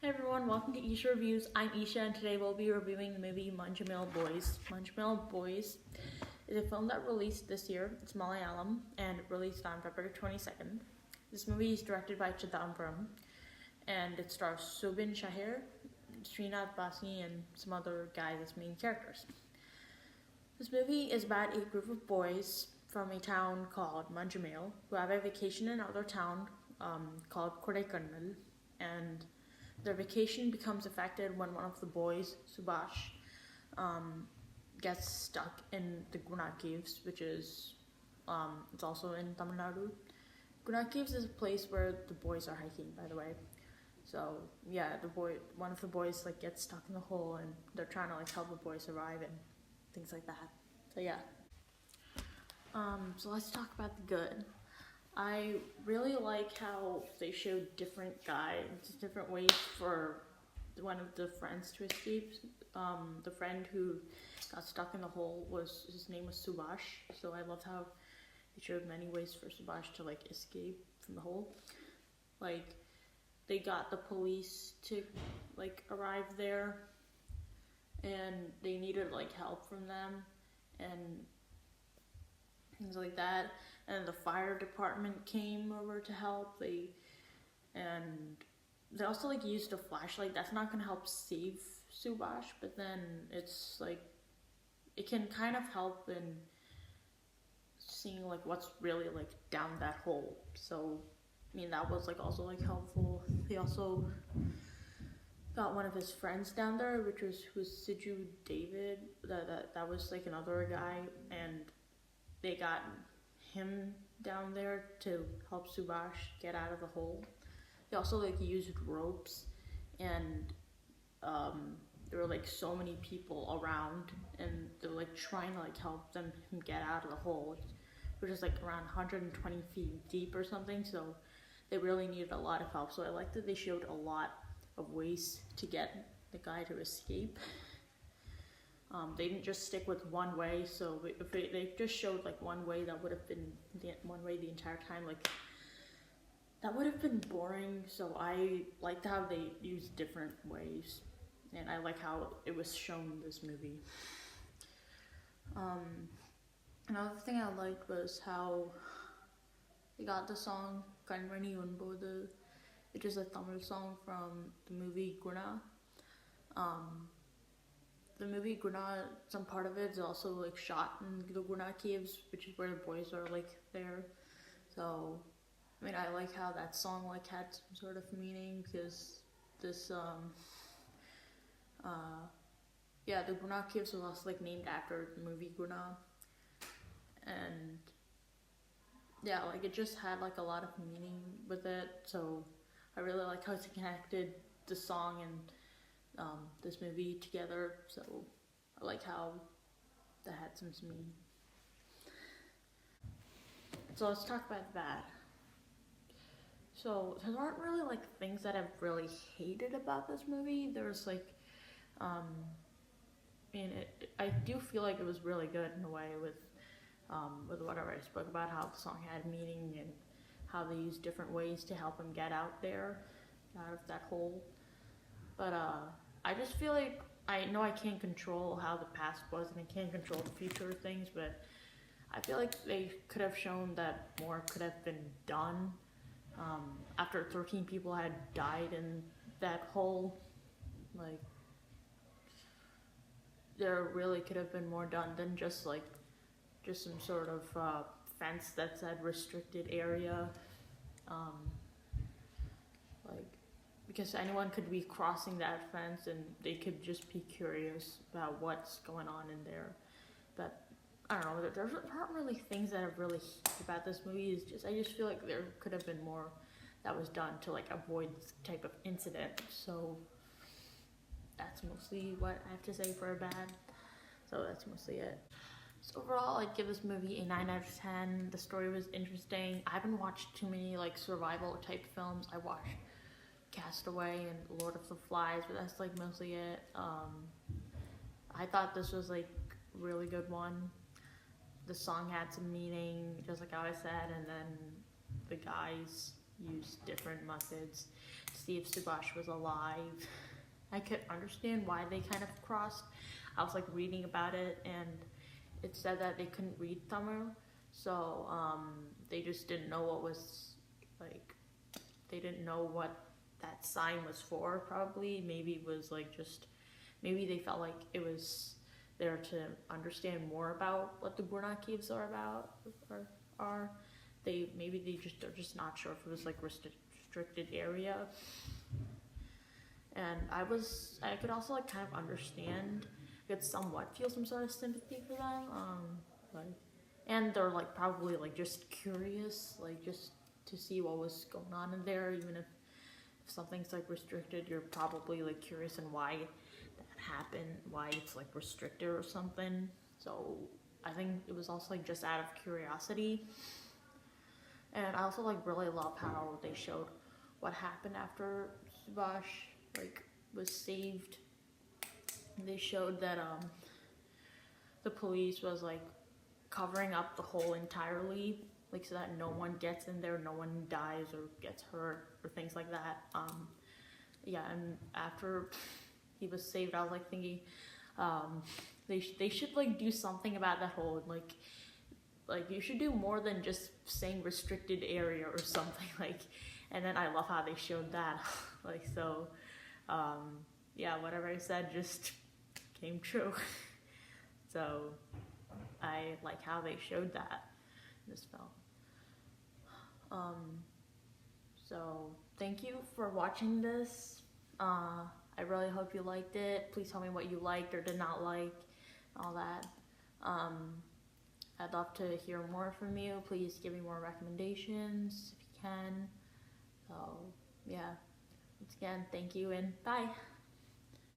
Hey everyone, welcome to Isha Reviews. I'm Isha and today we'll be reviewing the movie Manjummel Boys. Manjummel Boys is a film that released this year. It's Malayalam and released on February 22nd. This movie is directed by Chidambaram and it stars Subin Shahir, Srinath Basi and some other guys as main characters. This movie is about a group of boys from a town called Manjummel who have a vacation in another town called Kodaikanal, and their vacation becomes affected when one of the boys, Subhash, gets stuck in the Guna Caves, which is it's also in Tamil Nadu. Guna Caves is a place where the boys are hiking, by the way. So yeah, one of the boys gets stuck in the hole, and they're trying to help the boy survive and things like that. So yeah. So let's talk about the good. I really like how they showed different guides, different ways for one of the friends to escape. The friend who got stuck in the hole, his name was Subhash. So I loved how they showed many ways for Subhash to escape from the hole. They got the police to arrive there, and they needed help from them and things like that. And the fire department came over to help. They also used a flashlight. That's not gonna help save Subhash, but then it's it can kind of help in seeing what's really down that hole. So I mean that was also helpful. They also got one of his friends down there, who's Siju David. That was another guy, and they got him down there to help Subhash get out of the hole. They also used ropes, and there were so many people around, and they were trying to help him get out of the hole, which is around 120 feet deep or something. So they really needed a lot of help. So I like that they showed a lot of ways to get the guy to escape. They didn't just stick with one way, so if they just showed one way, that would have been one way the entire time, that would have been boring. So I liked how they used different ways, and I like how it was shown in this movie. Another thing I liked was how they got the song Kanmani Unbodu, which is a Tamil song from the movie Guna. The movie Guna, some part of it is also shot in the Guna Caves, which is where the boys are there. So I mean, I like how that song had some sort of meaning, because this the Guna Caves was also named after the movie Guna, and yeah, it just had a lot of meaning with it. So I really like how it connected the song and this movie together. So I like how that had some meaning. So let's talk about that. So there aren't really things that I've really hated about this movie. There's I do feel it was really good in a way with whatever I spoke about, how the song had meaning and how they used different ways to help him get out of that hole. But I just feel I know I can't control how the past was, and I can't control the future things, but I feel they could have shown that more could have been done. After 13 people had died in that hole, there really could have been more done than just some sort of fence that said restricted area. Because anyone could be crossing that fence and they could just be curious about what's going on in there. But I don't know, there aren't really things that I've really hated about this movie. I just feel there could have been more that was done to avoid this type of incident. So that's mostly what I have to say for a bad. So that's mostly it. So overall, I'd give this movie a 9 out of 10. The story was interesting. I haven't watched too many survival type films. I watched Castaway and Lord of the Flies, but that's mostly it. I thought this was a really good one. The song had some meaning, just how I said, and then the guys used different methods to see if Subhash was alive. I could understand why they kind of crossed. I was like reading about it, and it said that they couldn't read Tamil, so they just didn't know what was like. They didn't know what that sign was for. Probably, maybe it was like just maybe they felt like it was there to understand more about what the Burna caves are about. Or are they're just not sure if it was like restricted area. And I could also like kind of understand, I could somewhat feel some sort of sympathy for them. Like, and they're like probably like just curious, like just to see what was going on in there. Even if something's like restricted, you're probably like curious and why that happened, why it's like restricted or something. So I think it was also like just out of curiosity. And I also like really love how they showed what happened after Subhash like was saved. They showed that the police was like covering up the hole entirely, like so that no one gets in there, no one dies or gets hurt or things like that. Yeah, and after he was saved, I was like thinking, they should like do something about that hole, like you should do more than just saying restricted area or something like. And then I love how they showed that, like so. Yeah, whatever I said just came true. So I like how they showed that in this film. So thank you for watching this. I really hope you liked it. Please tell me what you liked or did not like, all that. I'd love to hear more from you. Please give me more recommendations if you can. So yeah, once again, thank you and bye.